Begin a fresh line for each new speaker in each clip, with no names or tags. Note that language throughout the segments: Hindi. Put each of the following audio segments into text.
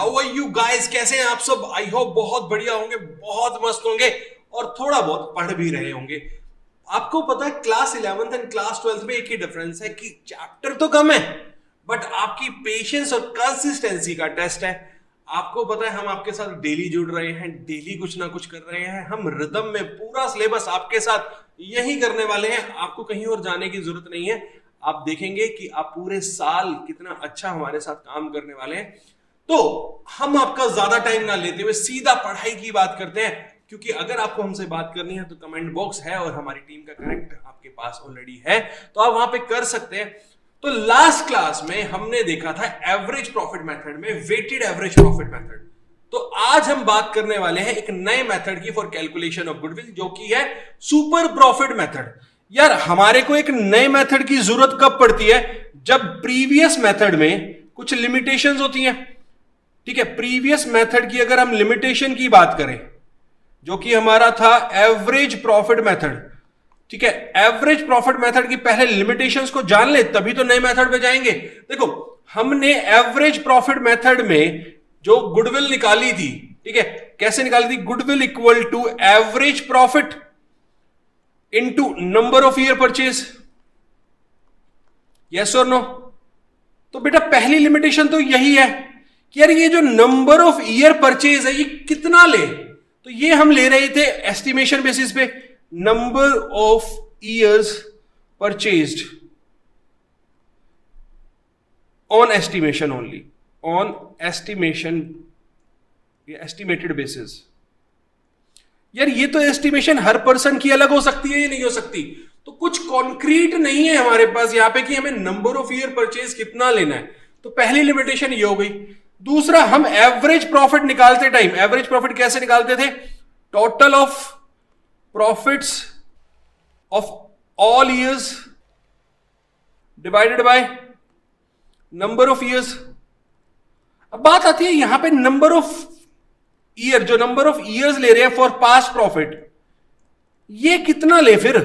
हाउ आर यू गाइस, कैसे हैं आप सब? आई होप बहुत बढ़िया होंगे, बहुत मस्त होंगे और थोड़ा बहुत पढ़ भी रहे होंगे। आपको पता है class 11th and class 12th में एक ही डिफरेंस है कि चैप्टर तो कम है बट आपकी पेशेंस और कंसिस्टेंसी का टेस्ट है। आपको पता है हम आपके साथ डेली जुड़ रहे हैं, डेली कुछ ना कुछ कर रहे हैं, हम रिदम में पूरा सिलेबस आपके साथ यही करने वाले हैं। आपको कहीं और जाने की जरूरत नहीं है। आप देखेंगे कि आप पूरे साल कितना अच्छा हमारे साथ काम करने वाले हैं। तो हम आपका ज्यादा टाइम ना लेते हुए सीधा पढ़ाई की बात करते हैं, क्योंकि अगर आपको हमसे बात करनी है तो कमेंट बॉक्स है और हमारी टीम का कनेक्ट आपके पास ऑलरेडी है, तो आप वहां पे कर सकते हैं। तो लास्ट क्लास में हमने देखा था एवरेज प्रॉफिट मेथड में वेटेड एवरेज प्रॉफिट मेथड। तो आज हम बात करने वाले हैं एक नए मेथड की फॉर कैलकुलेशन ऑफ गुडविल, जो कि है सुपर प्रॉफिट मेथड। यार हमारे को एक नए मेथड की जरूरत कब पड़ती है? जब प्रीवियस मेथड में कुछ लिमिटेशंस होती हैं। ठीक है, प्रीवियस मेथड की अगर हम लिमिटेशन की बात करें, जो कि हमारा था एवरेज प्रॉफिट मेथड। ठीक है, एवरेज प्रॉफिट मेथड की पहले लिमिटेशंस को जान ले तभी तो नए मेथड पे जाएंगे। देखो, हमने एवरेज प्रॉफिट मेथड में जो गुडविल निकाली थी, ठीक है, कैसे निकाली थी? Goodwill equal to average profit into number of year purchase. Yes और नो? तो बेटा पहली लिमिटेशन तो यही है कि यार ये जो नंबर ऑफ ईयर परचेज है ये कितना ले, तो ये हम ले रहे थे एस्टिमेशन बेसिस पे, number of years purchased on estimation only, on estimation, estimated basis. यार ये तो एस्टिमेशन हर पर्सन की अलग हो सकती है या नहीं हो सकती, तो कुछ कॉन्क्रीट नहीं है हमारे पास यहां पे कि हमें नंबर ऑफ ईयर परचेज कितना लेना है। तो पहली लिमिटेशन ये हो गई। दूसरा, हम एवरेज प्रॉफिट निकालते टाइम, एवरेज प्रॉफिट कैसे निकालते थे? Total of profits of all years divided by number of years. अब बात आती है यहां पे नंबर ऑफ ईयर, जो नंबर ऑफ ईयर्स ले रहे हैं फॉर पास्ट प्रॉफिट, ये कितना ले? फिर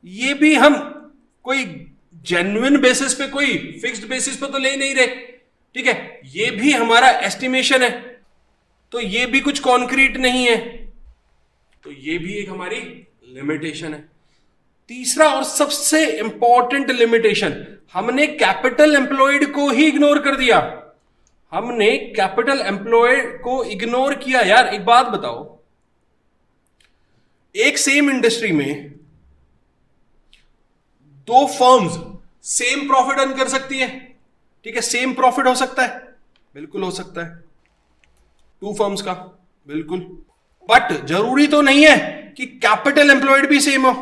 ये भी हम कोई जेन्युइन बेसिस पे, कोई फिक्स्ड बेसिस पे तो ले नहीं रहे। ठीक है, ये भी हमारा एस्टिमेशन है, तो ये भी कुछ कॉन्क्रीट नहीं है, तो ये भी एक हमारी लिमिटेशन है। तीसरा और सबसे इंपॉर्टेंट लिमिटेशन, हमने कैपिटल एम्प्लॉयड को ही इग्नोर कर दिया। हमने कैपिटल एम्प्लॉयड को इग्नोर किया। यार एक बात बताओ, एक सेम इंडस्ट्री में दो फर्म्स सेम प्रॉफिट अर्न कर सकती है। ठीक है, सेम प्रॉफिट हो सकता है, बिल्कुल हो सकता है, टू फर्म्स का, बिल्कुल। बट जरूरी तो नहीं है कि कैपिटल एम्प्लॉयड भी सेम हो।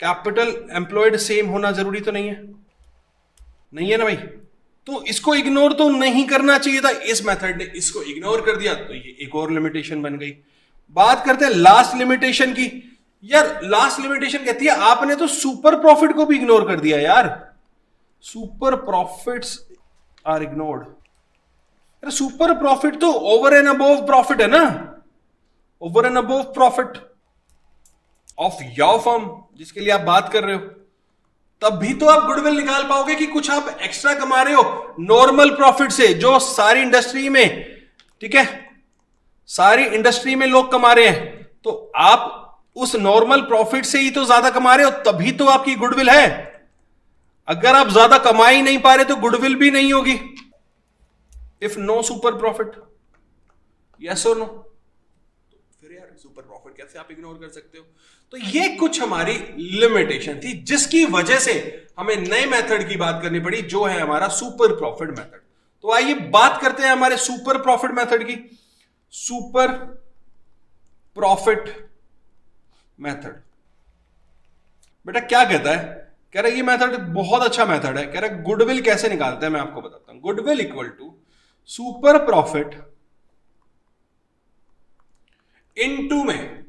कैपिटल एम्प्लॉयड सेम होना जरूरी तो नहीं है, नहीं है ना भाई? तो इसको इग्नोर तो नहीं करना चाहिए था, इस मेथड ने इसको इग्नोर कर दिया, तो ये एक और लिमिटेशन बन गई। बात करते हैं लास्ट लिमिटेशन की। यार लास्ट लिमिटेशन कहती है आपने तो सुपर प्रॉफिट को भी इग्नोर कर दिया। यार super profits are ignored. Super profit तो ओवर एंड अबोव प्रॉफिट है ना, over and above profit of your firm जिसके लिए आप बात कर रहे हो, तभी तो आप गुडविल निकाल पाओगे कि कुछ आप एक्स्ट्रा कमा रहे हो नॉर्मल प्रॉफिट से, जो सारी इंडस्ट्री में, ठीक है, सारी इंडस्ट्री में लोग कमा रहे हैं। तो आप उस नॉर्मल प्रॉफिट से ही तो ज्यादा कमा रहे हो, तभी तो आपकी गुडविल है। अगर आप ज्यादा कमा ही नहीं पा रहे तो गुडविल भी नहीं होगी। If no super profit, yes और नो? फिर यार सुपर प्रॉफिट कैसे आप इग्नोर कर सकते हो? तो ये कुछ हमारी लिमिटेशन थी जिसकी वजह से हमें नए मेथड की बात करनी पड़ी, जो है हमारा सुपर प्रॉफिट मेथड। तो आइए बात करते हैं हमारे सुपर प्रॉफिट मेथड की। सुपर प्रॉफिट मेथड बेटा क्या कहता है? कह रहा है ये मेथड बहुत अच्छा मेथड है। कह रहा है गुडविल कैसे निकालते हैं, मैं आपको बताता हूं। Goodwill equal to super profit into में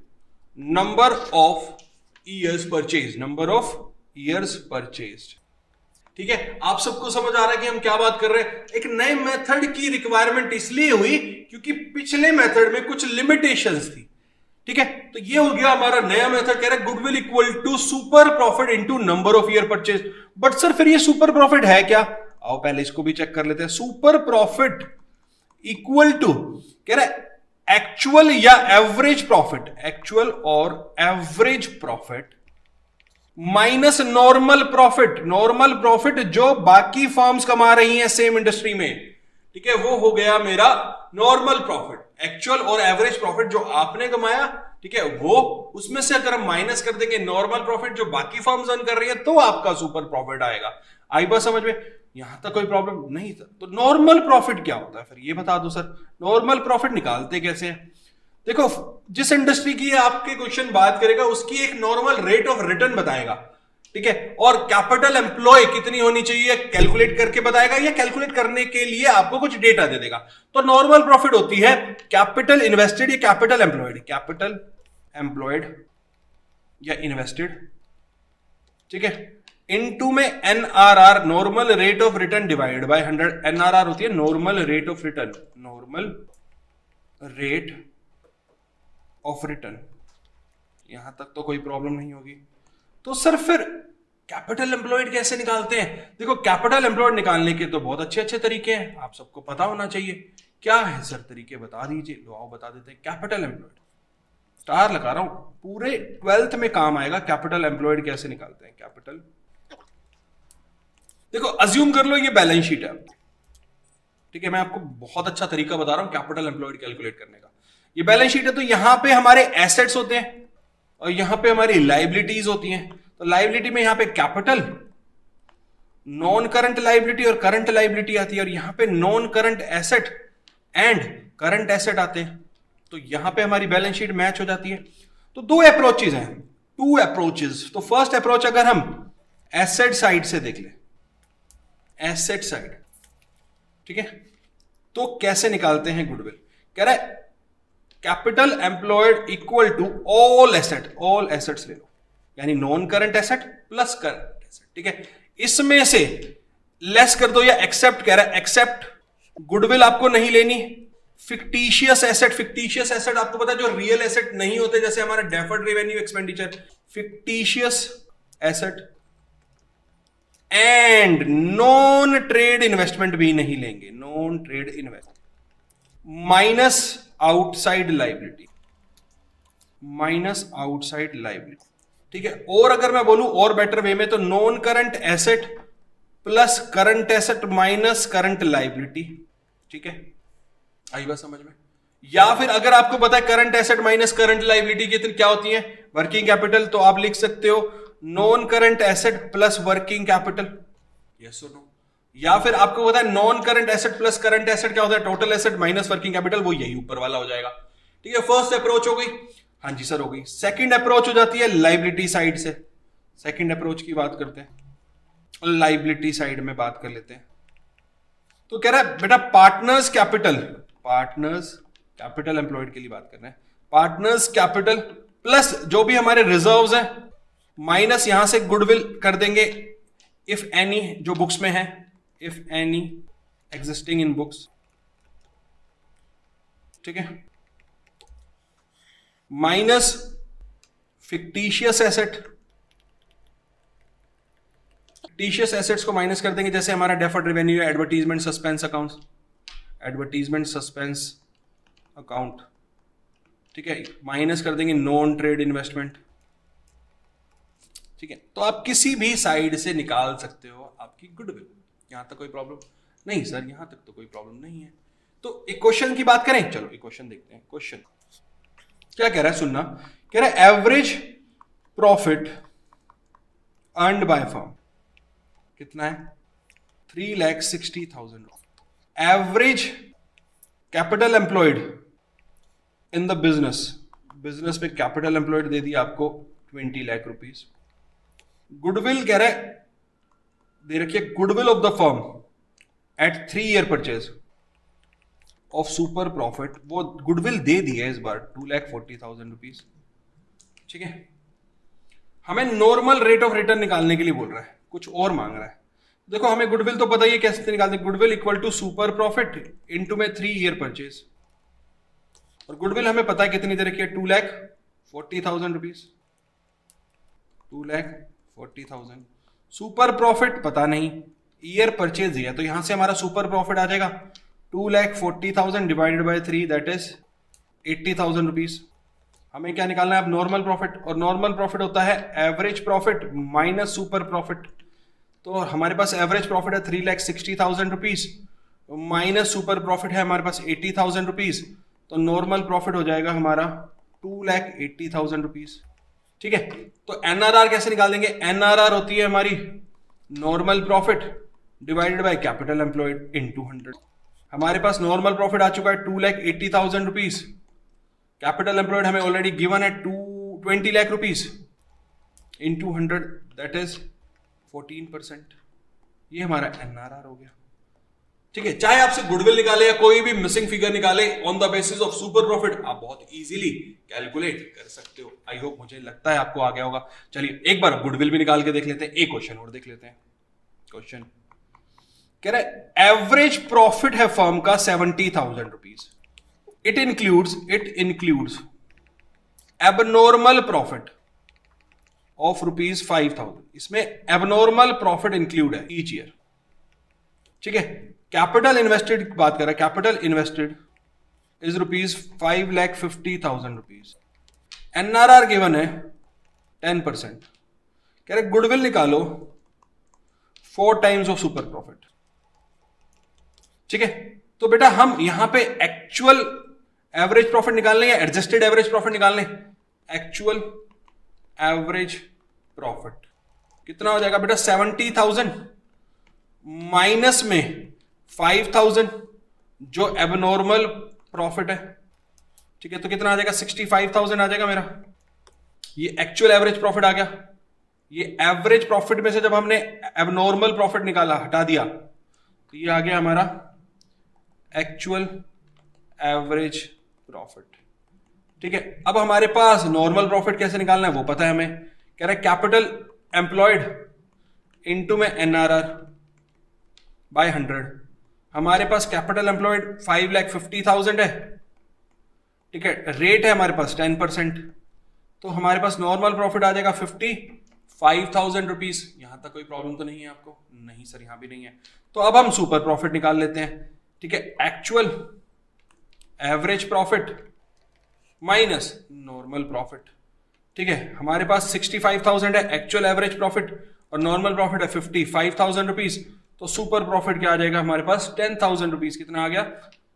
number of years purchase, number of years purchased. ठीक है, आप सबको समझ आ रहा है कि हम क्या बात कर रहे हैं? एक नए मेथड की रिक्वायरमेंट इसलिए हुई क्योंकि पिछले मेथड में कुछ लिमिटेशंस थी। ठीक है, तो ये हो गया हमारा नया मेथड। कह रहा है goodwill equal to super profit into number of year purchase. But sir फिर ये सुपर प्रॉफिट है क्या? आओ पहले इसको भी चेक कर लेते हैं। सुपर प्रॉफिट इक्वल टू, कह रहा है एक्चुअल या एवरेज प्रॉफिट, एक्चुअल और average profit minus normal profit, normal profit जो बाकी फर्म्स कमा रही हैं सेम इंडस्ट्री में, ठीक है, वो हो गया मेरा नॉर्मल प्रॉफिट। एक्चुअल और एवरेज प्रॉफिट जो आपने कमाया, ठीक है, वो उसमें से अगर हम माइनस कर देंगे नॉर्मल प्रॉफिट जो बाकी फर्म्स अर्न कर रही है, तो आपका सुपर प्रॉफिट आएगा। आई बात समझ में? यहां तक कोई प्रॉब्लम नहीं था। तो नॉर्मल प्रॉफिट क्या होता है फिर ये बता दो सर, नॉर्मल प्रॉफिट निकालते कैसे हैं? देखो, जिस इंडस्ट्री की आपके क्वेश्चन बात करेगा उसकी एक नॉर्मल रेट ऑफ रिटर्न बताएगा, ठीक है, और कैपिटल एम्प्लॉय कितनी होनी चाहिए कैलकुलेट करके बताएगा, या कैलकुलेट करने के लिए आपको कुछ डेटा दे देगा। तो नॉर्मल प्रॉफिट होती है कैपिटल इन्वेस्टेड या कैपिटल एम्प्लॉयड, कैपिटल एम्प्लॉयड या इन्वेस्टेड, ठीक है, इनटू में NRR, normal rate of return divide by 100। NRR होती है normal rate of return, normal rate of return. यहां तक तो कोई प्रॉब्लम नहीं होगी। तो सर फिर कैपिटल एम्प्लॉयड कैसे निकालते हैं? देखो, कैपिटल एम्प्लॉयड निकालने के तो बहुत अच्छे अच्छे तरीके हैं, आप सबको पता होना चाहिए। क्या है सर तरीके, बता दीजिए। लो आओ बता देते हैं। कैपिटल एम्प्लॉयड, स्टार लगा रहा हूं, पूरे 12th में काम आएगा। कैपिटल एम्प्लॉयड कैसे निकालते हैं? कैपिटल, देखो अज्यूम कर लो ये बैलेंस शीट है, ठीक है, मैं आपको बहुत अच्छा तरीका बता रहा हूं कैपिटल एम्प्लॉयड कैलकुलेट करने का। ये बैलेंस शीट है, तो यहां पे हमारे एसेट्स होते हैं और यहां पे हमारी लाइबिलिटीज होती हैं। तो लाइबिलिटी में यहां पे कैपिटल, नॉन करंट लाइबिलिटी और करंट लाइबिलिटी आती है, और यहां पे non current asset and current asset आते हैं। तो यहां पे हमारी बैलेंस शीट मैच हो जाती है। तो दो अप्रोचेज हैं, टू अप्रोचेज। तो फर्स्ट अप्रोच अगर हम एसेट साइड से देख ले, एसेट साइड, ठीक है, तो कैसे निकालते हैं गुडविल? कह रहा है capital employed equal to all asset, all assets ले लो, यानी non current asset plus current asset, ठीक है, इसमें से लेस कर दो या एक्सेप्ट, कह रहा है एक्सेप्ट गुडविल आपको नहीं लेनी। फिक्टिशियस एसेट, फिक्टिशियस एसेट आपको पता है जो रियल एसेट नहीं होते, जैसे हमारा deferred revenue expenditure, fictitious asset, and non trade investment भी नहीं लेंगे, non trade investment, minus outside liability, minus outside liability, ठीक है। और अगर मैं बोलूं और बेटर वे में, तो non current asset plus current asset minus current liability, ठीक है, आई बात समझ में? या फिर अगर आपको पता है current asset minus current liability कितनी क्या होती है, वर्किंग कैपिटल, तो आप लिख सकते हो non current asset plus working capital, yes और नो। या फिर आपको पता है non current asset plus current asset क्या होता है, total asset minus working capital, वो यही ऊपर वाला हो जाएगा, ठीक है। फर्स्ट अप्रोच हो गई, हाँ जी सर हो गई। सेकंड अप्रोच हो जाती है लाइबिलिटी साइड से। सेकंड अप्रोच की बात करते हैं, लाइबिलिटी साइड में बात कर लेते हैं। तो कह रहा है बेटा partners capital, partners capital employed के लिए बात कर रहे हैं, पार्टनर्स कैपिटल प्लस जो भी हमारे रिजर्व्स हैं, माइनस यहां से गुडविल कर देंगे इफ एनी, जो बुक्स में है, if any existing in books, ठीक है, minus fictitious asset, fictitious assets को माइनस कर देंगे, जैसे हमारा deferred revenue, advertisement suspense accounts, advertisement suspense account, ठीक है, माइनस कर देंगे नॉन ट्रेड इन्वेस्टमेंट, ठीक है। तो आप किसी भी साइड से निकाल सकते हो आपकी गुडविल, यहां तक कोई प्रॉब्लम नहीं सर, यहां तक तो कोई प्रॉब्लम नहीं है। तो एक क्वेश्चन की बात करें, चलो एक क्वेश्चन देखते हैं। क्वेश्चन क्या कह रहा है, सुनना, कह रहा है average profit earned by firm कितना है, 3,60,000। Average capital employed in the business, business में कैपिटल एम्प्लॉयड दे दिया आपको 20 लाख रुपीज। गुडविल कह रहा है, दे रखिए goodwill of the firm at 3 year purchase of super profit, वो गुडविल दे दिया इस बार 2,40,000 रुपीज, ठीक है। हमें नॉर्मल रेट ऑफ रिटर्न निकालने के लिए बोल रहा है, कुछ और मांग रहा है। देखो हमें गुडविल तो पता ही है कैसे निकालते हैं, goodwill equal to super profit into में 3 ईयर परचेज, और गुडविल हमें पता है कितनी दे रखी है, 2,40,000 रुपीज, 2,40,000। सुपर प्रॉफिट पता नहीं, ईयर परचेज दिया, तो यहां से हमारा सुपर प्रॉफिट आ जाएगा 2,40,000 divided by 3 that is 80,000 rupees. हमें क्या निकालना है अब? नॉर्मल प्रॉफिट, और नॉर्मल प्रॉफिट होता है average profit minus super profit. तो हमारे पास एवरेज प्रॉफिट है 3,60,000 रुपीज माइनस सुपर प्रॉफिट है हमारे पास 80,000 रुपीज, तो नॉर्मल प्रॉफिट हो जाएगा हमारा 2,80,000 रुपीज। ठीक है, तो एनआरआर कैसे निकाल देंगे? एनआरआर होती है हमारी normal profit divided by capital employed into 100। हमारे पास नॉर्मल प्रॉफिट आ चुका है 2,80,000 रुपीज, कैपिटल एम्प्लॉयड हमें ऑलरेडी गिवन है 20 lakh rupees into 100 that is 14%। ये हमारा एनआरआर हो गया। ठीक है, चाहे आपसे गुडविल निकाले या कोई भी मिसिंग फिगर निकाले on the basis of super profit, आप बहुत इजीली कैलकुलेट कर सकते हो। आई होप, मुझे लगता है आपको आ गया होगा। चलिए एक बार गुडविल भी निकाल के देख लेते हैं, एक क्वेश्चन और देख लेते हैं। क्वेश्चन कह रहा है एवरेज प्रॉफिट है फर्म का 70,000 rupees, it includes abnormal profit of rupees 5,000। इसमें एबनॉर्मल प्रॉफिट इंक्लूड है ईच ईयर। ठीक है, कैपिटल इन्वेस्टेड की बात कर रहा है, capital invested is rupees 5,50,000 rupees. NRR given है 10%। कह रहे गुडविल निकालो 4 टाइम्स ऑफ सुपर प्रॉफिट। ठीक है, तो बेटा हम यहां पे एक्चुअल एवरेज प्रॉफिट निकालने या एडजस्टेड एवरेज प्रॉफिट निकालने? एक्चुअल एवरेज प्रॉफिट कितना हो जाएगा बेटा? 70,000 माइनस में 5,000 जो एबनॉर्मल प्रॉफिट है। ठीक है, तो कितना आ जाएगा? 65,000 आ जाएगा मेरा। ये एक्चुअल एवरेज प्रॉफिट आ गया। ये एवरेज प्रॉफिट में से जब हमने एबनॉर्मल प्रॉफिट निकाला, हटा दिया, तो ये आ गया हमारा एक्चुअल एवरेज प्रॉफिट। ठीक है, अब हमारे पास नॉर्मल प्रॉफिट कैसे निकालना है वो पता है हमें। कह रहा है कैपिटल एम्प्लॉयड इनटू में एनआरआर बाय 100। हमारे पास कैपिटल एम्प्लॉयड 5,50,000 है। ठीक है, रेट है हमारे पास 10%, तो हमारे पास नॉर्मल प्रॉफिट आ जाएगा 55,000 रुपीज। यहां तक कोई प्रॉब्लम तो नहीं है आपको? नहीं सर, यहां भी नहीं है। तो अब हम सुपर प्रॉफिट निकाल लेते हैं। ठीक है, actual average profit minus normal profit. ठीक है, हमारे पास 65,000 है एक्चुअल एवरेज प्रॉफिट और नॉर्मल प्रॉफिट है 55,000 रुपीज, तो सुपर प्रॉफिट क्या आ जाएगा हमारे पास? 10,000 रुपीज। कितना आ गया?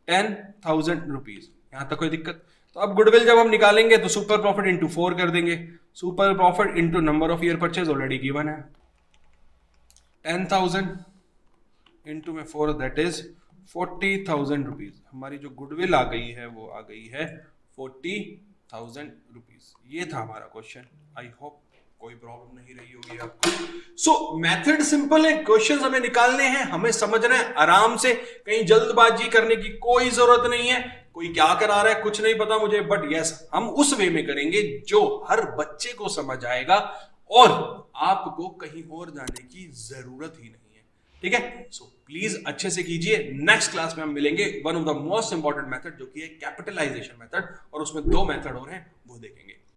10,000 रुपीज। यहां तक कोई दिक्कत? तो अब गुडविल जब हम निकालेंगे तो सुपर प्रॉफिट इंटू 4 कर देंगे। Super profit into number of year purchase already given है, 10,000 इंटू में 4 दैट इज 40,000 रुपीज। हमारी जो गुडविल आ गई है वो आ गई है 40,000 रुपीज। ये था हमारा क्वेश्चन। आई होप कोई प्रॉब्लम नहीं रही होगी आपको। सो मेथड सिंपल है, क्वेश्चंस हमें निकालने हैं, हमें समझना है आराम से, कहीं जल्दबाजी करने की कोई जरूरत नहीं है। कोई क्या करा रहा है कुछ नहीं पता मुझे, बट यस हम उस वे में करेंगे जो हर बच्चे को समझ आएगा और आपको कहीं और जाने की जरूरत ही नहीं है। ठीक है, सो प्लीज अच्छे से कीजिए। नेक्स्ट क्लास में हम मिलेंगे one of the most important method जो कि है कैपिटलाइजेशन मेथड, और उसमें 2 मेथड और हैं वो देखेंगे।